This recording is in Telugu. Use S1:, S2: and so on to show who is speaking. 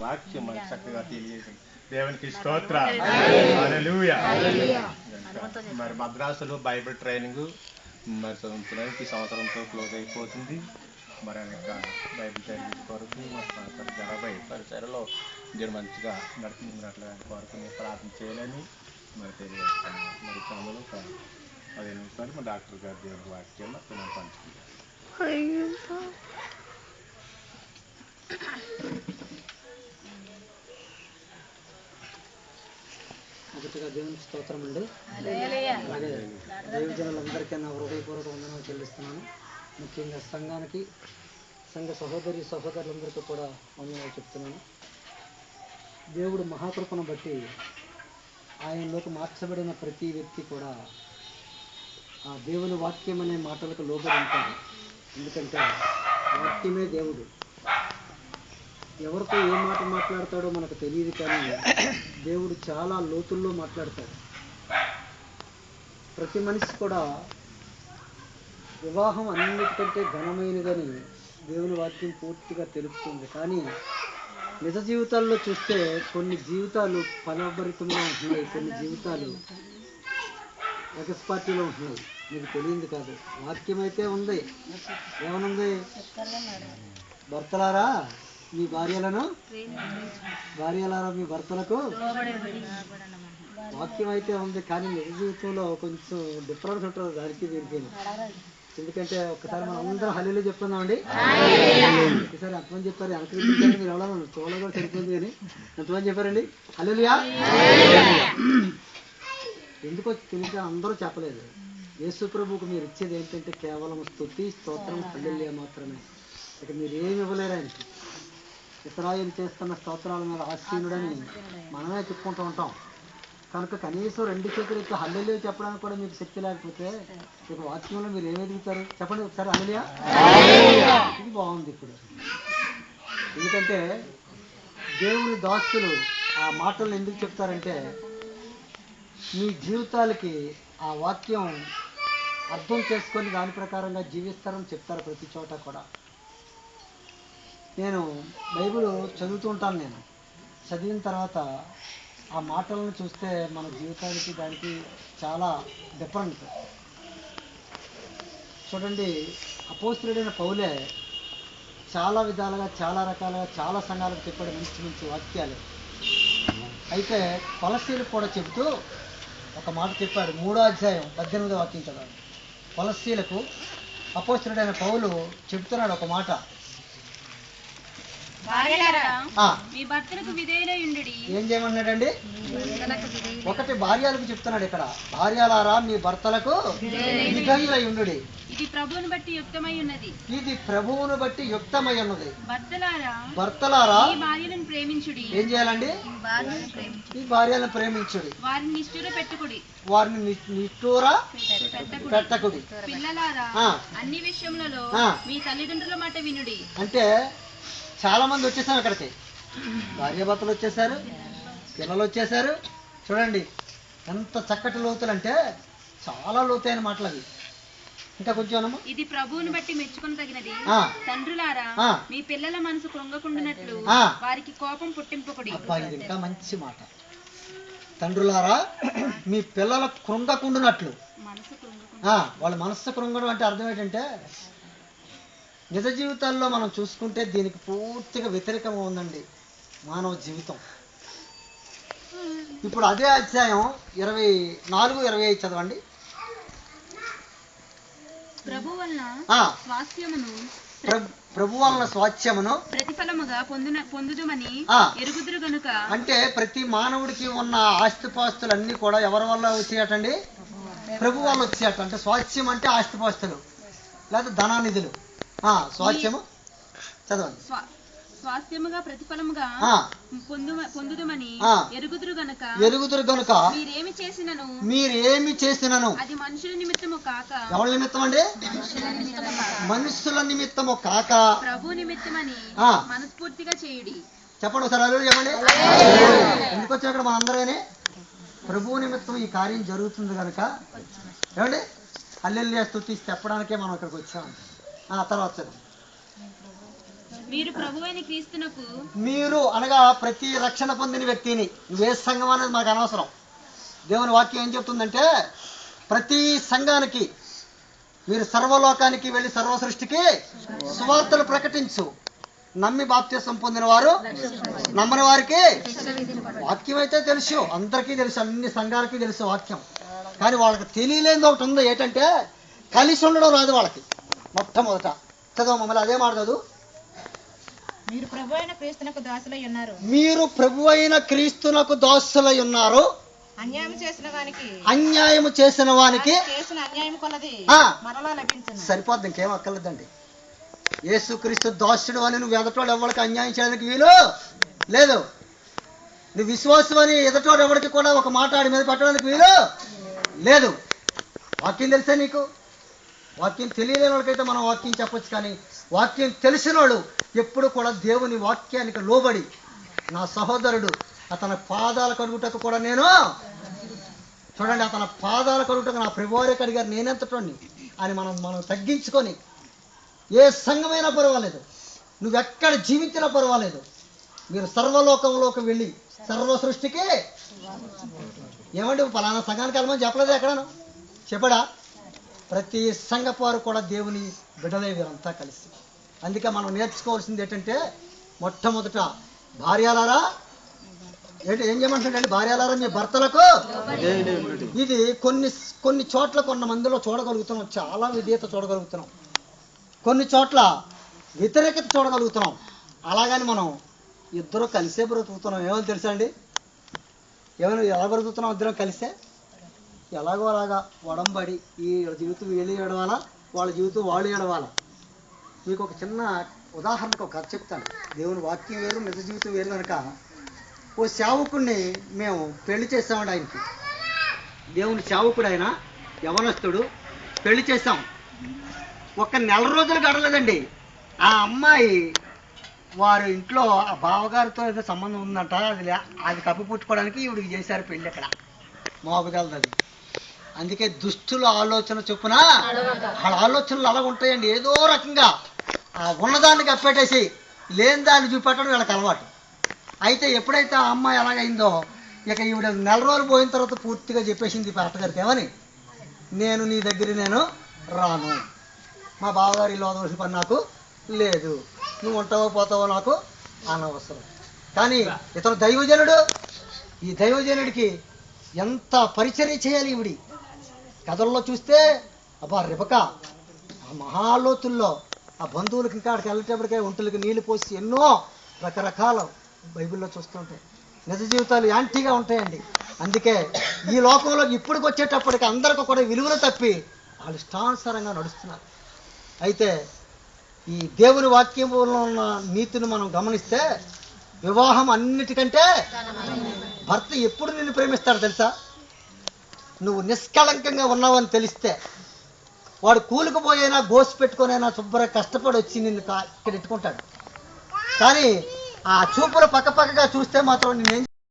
S1: వాక్యం మనకు చక్కగా తెలియజేసింది. దేవునికి స్తోత్రాలు. హల్లెలూయా. మరి మద్రాసులో బైబిల్ ట్రైనింగ్ మరి ఈ సంవత్సరంతో క్లోజ్ అయిపోతుంది. మరి అనేక బైబిల్ ట్రైనింగ్ కొరకు మరి 60 పరిసరలో దీన్ని మంచిగా నడిపించినట్లుగా కొరకు మీరు ప్రార్థన చేయాలని మరి తెలియజేస్తున్నాం. మరి అందులో ఒక 15 నిమిషాలు మా డాక్టర్ గారు దేవుని వాక్యాన్ని మనం పంచుకుంటాం.
S2: మొదటిగా దేవునికి స్తోత్రం అండి. అలాగే దైవజనులందరికీ నా హృదయపూర్వక వందనాలు చెల్లిస్తున్నాను. ముఖ్యంగా సంఘానికి, సంఘ సహోదరులందరికీ కూడా వందనాలు చెప్తున్నాను. దేవుడు మహాకృపను బట్టి ఆయనలోకి మార్చబడిన ప్రతి వ్యక్తి కూడా ఆ దేవుని వాక్యం అనే మాటలకు లోబడి ఉంటారు. ఎందుకంటే వాక్యమే దేవుడు. ఎవరితో ఏ మాట మాట్లాడతాడో మనకు తెలియదు, కానీ దేవుడు చాలా లోతుల్లో మాట్లాడతాడు. ప్రతి మనిషి కూడా వివాహం అన్నిటికంటే ఘనమైనదని దేవుని వాక్యం పూర్తిగా తెలుపుతుంది. కానీ నిజ జీవితాల్లో చూస్తే కొన్ని జీవితాలు ఫలభరితంగా ఉంటున్నాయి, కొన్ని జీవితాలు ఎగస్పార్టీలో ఉంటున్నాయి. మీకు తెలియదు కాదు, వాక్యం అయితే ఉంది. ఏమనుంది? భర్తలారా మీ భార్యలారా మీ భర్తలకు వాక్యం అయితే ఉంది. కానీ నిజ జీవితంలో కొంచెం డిఫరెన్స్ ఉంటుంది దానికి దీనికి. ఎందుకంటే ఒక్కసారి మనం అందరం హల్లెలూయా చెప్పుకుందామండి. ఒకసారి ఎంతమంది చెప్పారు? అనుకరించారు మీరు ఎవరో చూడగా కూడా సరిపోయింది, కానీ ఎంతమంది చెప్పారండి హల్లెలూయా? ఎందుకో తెలియక అందరూ చెప్పలేదు. యేసు ప్రభువుకు మీరు ఇచ్చేది ఏంటంటే కేవలం స్తుతి, స్తోత్రం, హల్లెలూయా మాత్రమే. ఇక మీరు ఏమి ఇవ్వలేరు ఆయనకి. ఇస్రాయేలు చేస్తున్న స్తోత్రాల మీద ఆసీనుడని మనమే చెప్పుకుంటూ ఉంటాం. కనుక కనీసం 2 చేతులు ఎత్తి హల్లెలూయా చెప్పడానికి కూడా మీకు శక్తి లేకపోతే ఇక వాక్యంలో మీరు ఏమి ఎదుగుతారు? చెప్పండి ఒకసారి హల్లెలూయా. ఇది బాగుంది ఇప్పుడు. ఎందుకంటే దేవుని దాసులు ఆ మాటలను ఎందుకు చెప్తారంటే మీ జీవితాలకి ఆ వాక్యం అర్థం చేసుకొని దాని ప్రకారంగా జీవిస్తారని చెప్తారు ప్రతి చోట కూడా. నేను బైబిల్ చదువుతూ ఉంటాను. నేను చదివిన తర్వాత ఆ మాటలను చూస్తే మన జీవితానికి దానికి చాలా డిఫరెంట్. చూడండి, అపోస్తలుడైన పౌలే చాలా విధాలుగా, చాలా రకాలుగా, చాలా సంఘాలకు చెప్పాడు మంచి మంచి వాక్యాలు. అయితే కొలస్సీలకు కూడా చెబుతూ ఒక మాట చెప్పాడు. 3వ అధ్యాయం 18వ వాక్యం చదవండి. కొలస్సీలకు అపోస్తలుడైన పౌలు చెబుతున్నాడు ఒక మాట. ఏం చేయమన్నాడండి? ఒకటి భార్యలకు చెప్తున్నాడు ఇక్కడ. భార్యలారా మీ భర్తలకు విధేయులై ఉండుడి, ఇది ప్రభువును బట్టి యుక్తమై ఉన్నది. భర్తలారా ఏం చేయాలండి? ఈ భార్యలను ప్రేమించుడి, వారిని నిష్ఠూర పెట్టకుడి. అన్ని విషయములలో మీ తల్లిదండ్రుల మాట వినుడి. అంటే చాలా మంది వచ్చేసారు అక్కడికి. భార్యాభర్తలు వచ్చేసారు, పిల్లలు వచ్చేసారు. చూడండి ఎంత చక్కటి లోతులు అంటే చాలా లోతైన మాటలు అవి. ఇంకా కొంచెం ఇది ప్రభువుని బట్టి మెచ్చుకొనదగినది. తండ్రులారా మీ పిల్లల మనసు కృంగకుండునట్లు వారికి కోపం పుట్టింపకుడి. ఇది ఇంకా మంచి మాట. తండ్రులారా మీ పిల్లల కృంగకుండునట్లు. వాళ్ళ మనసు కృంగడం అంటే అర్థం ఏంటంటే నిజ జీవితాల్లో మనం చూసుకుంటే దీనికి పూర్తిగా వ్యతిరేకంగా ఉందండి మానవ జీవితం. ఇప్పుడు అదే అధ్యాయం 24, 25 చదవండి. ప్రభు వలన స్వాస్థ్యమును ప్రతిఫలముగా పొందుదుమని ఎరుగుదురు గనుక. అంటే ప్రతి మానవుడికి ఉన్న ఆస్తిపాస్తులన్నీ కూడా ఎవరి వల్ల వచ్చేయటండి? ప్రభు వల్ల వచ్చేయట. అంటే స్వాస్థ్యం అంటే ఆస్తిపాస్తులు లేదా ధనానిధులు. స్వాస్థ్యము చదవండి. స్వాస్థ్యముగా ప్రతిఫలముగా పొందుదుమని ఎరుగుదురు గనుక మీరేమి చేసినను అది మనుషుల నిమిత్తము కాక. ఎవరి నిమిత్తం అండి? మనుషుల నిమిత్తము కాక ప్రభు నిమిత్తమని మనస్ఫూర్తిగా చేయుడి. చెప్పండి ఒకసారి హల్లెలూయా చెప్పండి. ఎందుకు వచ్చాం ఇక్కడ మనందరూ? ప్రభువు నిమిత్తం ఈ కార్యం జరుగుతుంది కనుక ఏమండి హల్లెలూయా స్తుతి చెప్పడానికే మనం ఇక్కడికి వచ్చాం. తర్వాత మీరు అనగా ప్రతి రక్షణ పొందిన వ్యక్తిని, ఏ సంఘం అనేది మాకు అనవసరం. దేవుని వాక్యం ఏం చెప్తుందంటే, ప్రతి సంఘానికి మీరు సర్వలోకానికి వెళ్ళి సర్వ సృష్టికి సువార్తలు ప్రకటించు. నమ్మి బాప్తిసం పొందిన వారు, నమ్మని వారికి వాక్యం అయితే తెలుసు, అందరికీ తెలుసు, అన్ని సంఘాలకి తెలుసు వాక్యం. కానీ వాళ్ళకి తెలియలేనిది ఒకటి ఉంది, ఏంటంటే కలిసి ఉండడం రాదు వాళ్ళకి. మొట్టమొదట చదువు మమ్మల్ని అదే మాట చదువు.
S3: మీరు ప్రభు అయిన క్రీస్తునకు దాసులై ఉన్నారు.
S2: మీరు ప్రభు అయిన క్రీస్తునకు దాసులై ఉన్నారు.
S3: అన్యాయం
S2: చేసిన వానికి
S3: అన్యాయం కొలది మరలా లభించును.
S2: సరిపోద్ది, ఇంకేం అక్కర్లేదండి. యేసు క్రీస్తు దాసుడు అని నువ్వు ఎదటోడు ఎవరికి అన్యాయం చేయడానికి వీలు లేదు. నువ్వు విశ్వాసం అని ఎదటోడు ఎవరికి కూడా ఒక మాట ఆడి మీద పెట్టడానికి వీలు లేదు. వాక్యం తెలిసే నీకు. వాక్యం తెలియలేని వాళ్ళకైతే మనం వాక్యం చెప్పొచ్చు, కానీ వాక్యం తెలిసిన వాడు ఎప్పుడు కూడా దేవుని వాక్యానికి లోబడి, నా సహోదరుడు అతని పాదాల కడుగుటకు కూడా నేను, చూడండి, అతని పాదాల కడుగుటకు నా ప్రభువారే కడిగారు, నేనెంతటోని అని మనం తగ్గించుకొని, ఏ సంఘమైనా పర్వాలేదు, నువ్వెక్కడ జీవించినా పర్వాలేదు, మీరు సర్వలోకంలోకి వెళ్ళి సర్వ సృష్టికి ఏమంటే పలానా సంఘానికి వెళ్ళమని చెప్పలేదు ఎక్కడను చెప్పడా? ప్రతి సంఘపారు కూడా దేవుని బిడ్డలే వీరంతా కలిసి. అందుకే మనం నేర్చుకోవాల్సింది ఏంటంటే, మొట్టమొదట భార్యలారా ఏం చేయమంటాడండి, భార్యలారా మీ భర్తలకు. ఇది కొన్ని చోట్ల కొన్న మందిలో చూడగలుగుతున్నాం, చాలా విధేయత చూడగలుగుతున్నాం, కొన్ని చోట్ల వ్యతిరేకత చూడగలుగుతున్నాం. అలాగని మనం ఇద్దరు కలిసే బ్రతుకుతున్నాం. ఏమని తెలుసా అండి, ఏమైనా ఎలా బ్రతుకుతున్నాం ఇద్దరం కలిసే? ఎలాగో అలాగా వడంబడి ఈ జీవితం వీళ్ళు ఏడవాలా, వాళ్ళ జీవితం వాళ్ళు ఏడవాలా. మీకు ఒక చిన్న ఉదాహరణకు ఒక కథ చెప్తాను. దేవుని వాక్యం వేరు, నిజ జీవితం వేరు కనుక. ఓ సేవకుడిని మేము పెళ్లి చేసామండి. ఆయనకి దేవుని సేవకుడు, ఆయన యవనస్తుడు, పెళ్లి చేసాం. ఒక నెల రోజులు గడలేదండి, ఆ అమ్మాయి వారి ఇంట్లో ఆ బావగారితో ఏదో సంబంధం ఉందంట, అది కప్పిపుచ్చుకోవడానికి ఇవిడికి చేశారు పెళ్ళి. అక్కడ మోపగలదు అది. అందుకే దుష్టుల ఆలోచన చొప్పున వాళ్ళ ఆలోచనలు అలాగ ఉంటాయండి. ఏదో రకంగా ఆ ఉన్నదాన్ని కప్పెట్టేసి లేని దాన్ని చూపెట్టడం వీళ్ళకి అలవాటు. అయితే ఎప్పుడైతే ఆ అమ్మాయి ఎలాగైందో, ఇక ఈవిడ నెల రోజులు పోయిన తర్వాత పూర్తిగా చెప్పేసింది అత్తగారికి, ఏమని, నేను నీ దగ్గర నేను రాను, మా బావగారి ఇల్లు వదవలసిన పని నాకు లేదు, నువ్వు ఉంటావో పోతావో నాకు అనవసరం. కానీ ఇతను దైవజనుడు. ఈ దైవజనుడికి ఎంత పరిచర్య చేయాలి ఈవిడి. కథల్లో చూస్తే అబ్బా రిబక ఆ మహాలోతుల్లో ఆ బంధువులకి ఇంకా అక్కడికి వెళ్ళేటప్పటికే ఒంటులకి నీళ్లు పోసి ఎన్నో రకరకాల బైబిల్లో చూస్తుంటాయి. నిజ జీవితాలు యాంటీగా ఉంటాయండి. అందుకే ఈ లోకంలో ఇప్పటికి వచ్చేటప్పటికి అందరికీ కూడా విలువలు తప్పి వాళ్ళు ఇష్టానుసారంగా నడుస్తున్నారు. అయితే ఈ దేవుని వాక్యంలో ఉన్న నీతిని మనం గమనిస్తే, వివాహం అన్నిటికంటే భర్త ఎప్పుడు నిన్ను ప్రేమిస్తాడు తెలుసా? నువ్వు నిష్కళంకంగా ఉన్నావని తెలిస్తే, వాడు కూలికిపోయినా గోసి పెట్టుకునైనా శుభ్రంగా కష్టపడి వచ్చి నిన్ను ఇక్కడ ఎట్టుకుంటాడు. కానీ ఆ చూపులు పక్కపక్కగా చూస్తే మాత్రం నేను